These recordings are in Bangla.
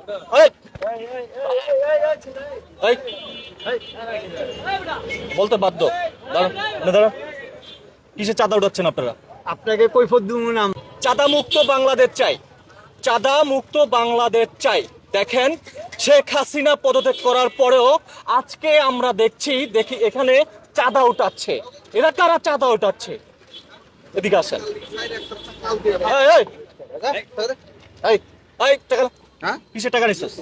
এই, এই, বলতে বাধ্য। দাঁড়ান, দাঁড়ান। কিসের চাঁদা উঠাচ্ছেন আপনারা? আপনাকে কৈফত দিব না। চাঁদা মুক্ত বাংলাদেশ চাই, চাঁদা মুক্ত বাংলাদেশ চাই। দেখেন, শেখ হাসিনা পদত্যাগ করার পরেও আজকে আমরা দেখি এখানে চাঁদা উঠাচ্ছে। এরা কারা চাঁদা উঠাচ্ছে? এদিকে আসেন। এই, এই, এই, টাকা না। হ্যাঁ? কিসের টাকা নিছিস?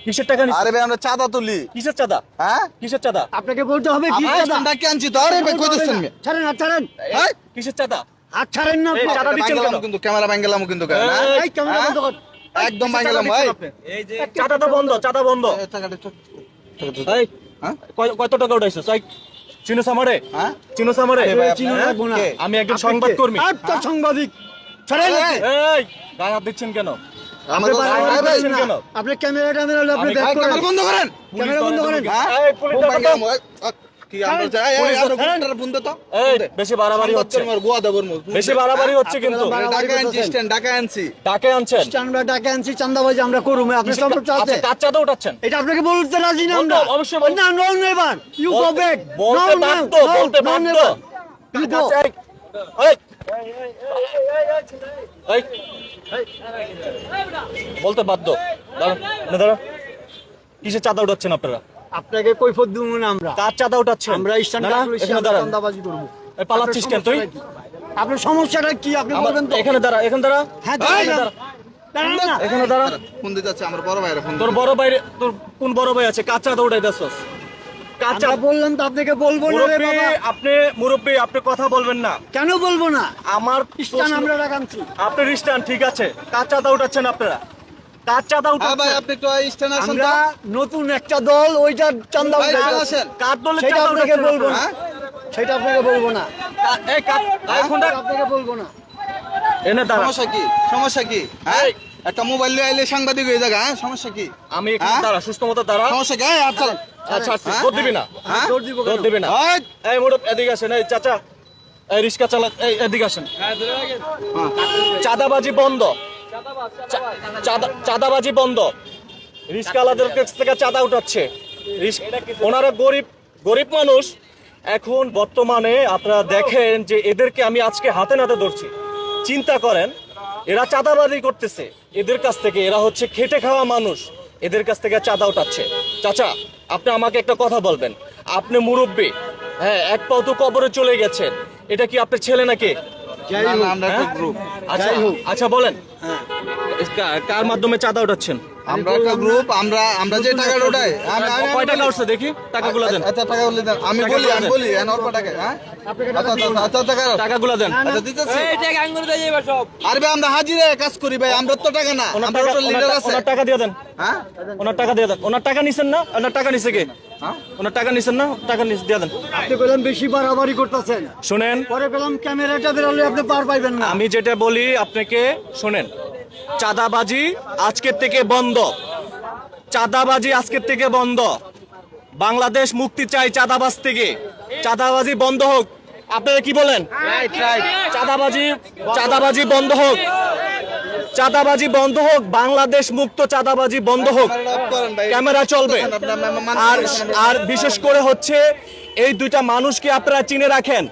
কিসের টাকা নিছিস? আরে ভাই আমরা চাঁদা তুলি। কিসের চাঁদা? হ্যাঁ? কিসের চাঁদা? আপনাকে বলতে হবে কি আমার চাঁদা? ডাকে আনছি তো। আরে ভাই কই দিচ্ছেন মি? ছাড়েন হাত ছাড়েন। হ্যাঁ? কিসের চাঁদা? হাত ছাড়েন না। এই চাঁদা দিচ্ছেন কেন? কিন্তু ক্যামেরা ভাঙলাম কিন্তু না? এই ক্যামেরা বন্ধ কর। একদম ভাঙলাম ভাই। এই যে চাঁদা তো বন্ধ, চাঁদা বন্ধ। এই টাকাটা একটু- এই, হ্যাঁ? কত টাকা উঠাইছিস? এই, চিনোস আমারে? হ্যাঁ? চিনোস আমারে? ভাই, চিনো আপনারা- লাগবো না। কে? আমি একজন সংবাদকর্মী। আচ্ছা সাংবাদিক। ছাড়েন। এই, এই, গায়ে হাত দিচ্ছেন কেন? আমাদের আপনি ভাই, বারবার ভাই, বলছেন কেন? না। আপনি ক্যামেরা হলে আপনি আমি ব্যাক ভাই, করেন। ক্যামেরা বন্ধ করেন। ক্যামেরা বন্ধ করেন। হ্যাঁ? এই, পুলিশ বোম ডাকো তো। ভাঙলাম। কি আমরা যাই পুলিশ আমরা ধরেন। গুন্ডারা বন্ধ তো। এই, বেশি বাড়াবাড়ি হচ্ছে। গোয়া দেবর মু। বেশি বাড়াবাড়ি হচ্ছে কিন্তু। ডাকা আনছি স্ট্যান্ড ডাকা আনছি। ডাকে আনছেন। আমরা ডাকে আনছি চাঁদাবাজি আমরা করব। আপনি সব আপনি চাচ্ছে। কার চাঁদা উঠাচ্ছেন? এটা আপনাকে বলতে রাজি না আমরা। বলতে- অবশ্যই বলতে- না no never. You go back. বলতে বাধ্য, বলতে বাধ্য। You go. এই, এই, বলতে বাধ্য। দাঁড়ান, দাঁড়ান। কিসের চাঁদা উঠাচ্ছেন আপনারা? আপনাকে কৈফত দিব না আমরা। কার চাঁদা উঠাচ্ছেন? আমরা স্ট্যান্ড না, না, পুলিশ এখানে দাঁড়ান। চাঁদাবাজি করব। এই, পালাচ্ছিস কেন তুই? আপনার সমস্যাটা কি আপনি আমার- বলবেন তো? এখানে দাঁড়া, এখানে দাঁড়া। হ্যাঁ দাঁড়ান না। দাঁড়া। দাঁড়ান না। এখানে দাঁড়া। ফোন দিতে যাচ্ছে আমার বড় ভাইরা ফোন তোর বড় ভাই, তোর কোন বড় ভাই আছে? কার চাঁদা উঠাইতেছস? কার আমরা চাঁদা? বললাম তো আপনাকে বলবো না রে মুরব্বি, বাবা। মুরব্বি, আপনি কথা বলবেন না। কেন বলবো না? আমার স্টান প্রশ্ন- আমরা রাখাচ্ছি। আপনি রিস্টান, ঠিক আছে। কার চাঁদা উঠাচ্ছেন আপনারা? কার চাঁদা হ্যাঁ ভাই উঠাচ্ছেন? আপনি একটু স্ট্যান্ড আসেন আমরা তো। নতুন একটা দল ওইটার চান্দা ভাই, উঠাইতে চলে আসছি। আসেন। কার দলের সেটা চাঁদা আপনাকে উঠাচ্ছেন বলবো না। আপনারা? সেটা আপনাকে বলবো না। এই, এই, ফোনটা সেটা আপনাকে বলবো না। এনে দাঁড়া। সমস্যা কি? সমস্যা কি? হ্যাঁ? এই। একটা মোবাইল নিয়ে আইলে সাংবাদিক হয়ে যাবে। হ্যাঁ? সমস্যা কি? আমি এখানে হ্যাঁ? দাঁড়া, সুস্থ মতো দাঁড়া। সমস্যা কি? এই, আচ্ছা। আচ্ছা, আচ্ছা, হ্যাঁ? দৌড় দিবি না। হ্যাঁ? দৌড় দিব দৌড় কেন? দিবি না। এই, এই মুরব্বি, এদিকে আসেন। এই চাচা, এই রিক্সা চালা, এই এদিকে আসেন। চাঁদাবাজি বন্ধ। চাঁদাবাজি বন্ধ। রিক্সাওয়ালাদের কাছ থেকে চাঁদা উঠাচ্ছে। ওনারা গরিব গরিব মানুষ। এখন বর্তমানে আপনারা দেখেন যে এদেরকে আমি আজকে হাতে নাতে ধরছি। চিন্তা করেন, এরা চাঁদাবাজি করতেছে এদের কাছ থেকে। এরা হচ্ছে খেটে খাওয়া মানুষ, এদের কাছ থেকে চাঁদা উঠাচ্ছে। চাচা, আপনি আমাকে একটা কথা বলবেন। আপনি মুরব্বি, হ্যাঁ, এক পাও তো কবরে চলে গেছেন। এটা কি আপনার ছেলে নাকি? যাই না, হোক। না, আমরা একটা হ্যাঁ? গ্রুপ। আচ্ছা, যাই হোক। আচ্ছা বলেন, হ্যাঁ। কার মাধ্যমে চাঁদা উঠাচ্ছেন? আমরা একটা গ্রুপ। আমরা যে টাকাটা উঠাই কয় টাকা উঠছে দেখি, টাকাগুলো দেন। আচ্ছা টাকা বলে দেন। আমি টাকা বলি বলে আমি দেন। বলি অল্প টাকা। হ্যাঁ? আপনাকে আচ্ছা আচ্ছা আচ্ছা টাকা। টাকাগুলো দেন। আচ্ছা দিতেছি। আরে ভাই আমরা হাজিরে কাজ করি ভাই। আমরা তো টাকা না। ওনার আমরা টাকা, তো লিডার আছে। ওনার টাকা দিয়ে দেন। হ্যাঁ? ওনার টাকা দিয়ে দেন। ওনার টাকা নিছেন না? ওনার টাকা নিছে কে? হ্যাঁ? ওনার টাকা নিছেন না? টাকা নিছে দিয়ে দেন। আপনি বললাম বেশি বাড়াবাড়ি করতেছেন। শুনেন, পরে বললাম ক্যামেরাটা বেরোলে আপনি পার পাইবেন না। আমি যেটা বলি আপনাকে শুনেন। চাঁদাবাজি আজকের থেকে বন্ধ। চাঁদাবাজি আজকের থেকে বন্ধ। বাংলাদেশ মুক্তি চাই চাঁদাবাজ থেকে। চাঁদাবাজি বন্ধ হোক। আপনারা কি বলেন? চাঁদাবাজি চাঁদাবাজি বন্ধ হোক। চাঁদাবাজি বন্ধ হোক। বাংলাদেশ মুক্ত, চাঁদাবাজি বন্ধ হোক। ক্যামেরাটা অফ করেন ভাই। ক্যামেরা চলবে। আর আর বিশেষ করে হচ্ছে এই দুইটা মানুষকে আপনারা চিনে রাখেন।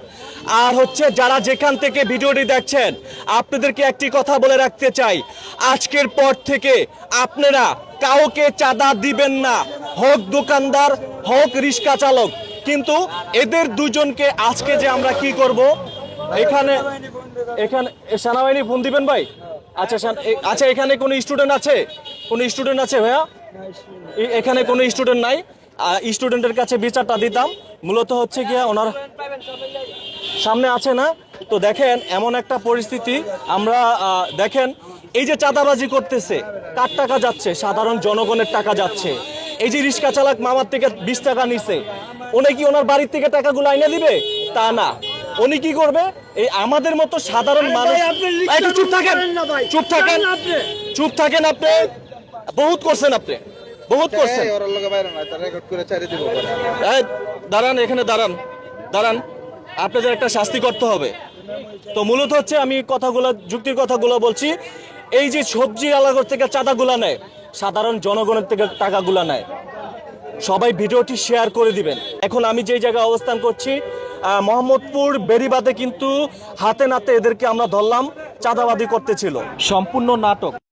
আর হচ্ছে যারা যেখান থেকে ভিডিওটি দেখছেন, আপনাদেরকে একটি কথা বলে রাখতে চাই। আজকের পর থেকে আপনারা কাউকে চাঁদা দিবেন না, হোক দোকানদার হোক রিক্সা চালক। কিন্তু এদের দুজনকে আজকে যে আমরা কি করব, এখানে এখানে সেনাবাহিনী ফোন দিবেন ভাই। আচ্ছা আচ্ছা, এখানে কোনো স্টুডেন্ট আছে? কোনো স্টুডেন্ট আছে ভাইয়া? এখানে কোনো স্টুডেন্ট নাই। স্টুডেন্টের কাছে বিচারটা দিতাম। মূলত হচ্ছে গিয়া ওনার সামনে আছে না তো। দেখেন এমন একটা পরিস্থিতি। আমরা দেখেন এই যে চাঁদাবাজি করতেছে, কার টাকা যাচ্ছে? সাধারণ জনগণের টাকা যাচ্ছে। এই যে রিক্সা চালক মামার থেকে 20 টাকা নিছে, উনি কি ওনার বাড়ির থেকে টাকাগুলো আইনা দিবে? তা না। উনি কি করবে? এই আমাদের মতো সাধারণ মানুষ। ভাই, একটু চুপ থাকেন, চুপ থাকেন, চুপ থাকেন। আপনি বহুত করছেন, আপনি বহুত করছেন। এই ওর লগে বাইরে না। তার রেকর্ড করে ছাড়ি দিব। এই, দাঁড়ান, এখানে দাঁড়ান, দাঁড়ান। আপনাদের একটা শাস্তি করতে হবে। তো মূলত হচ্ছে আমি কথাগুলো, যুক্তির কথাগুলো বলছি। এই যে সবজি আলাদা থেকে চাঁদাগুলো নেয়, সাধারণ জনগণের থেকে টাকাগুলো নেয়। সবাই ভিডিওটি শেয়ার করে দিবেন। এখন আমি যেই জায়গায় অবস্থান করছি মোহাম্মদপুর বেড়িবাঁধে কিন্তু হাতে নাতে এদেরকে আমরা ধরলাম চাঁদাবাদি করতেছিল। সম্পূর্ণ নাটক।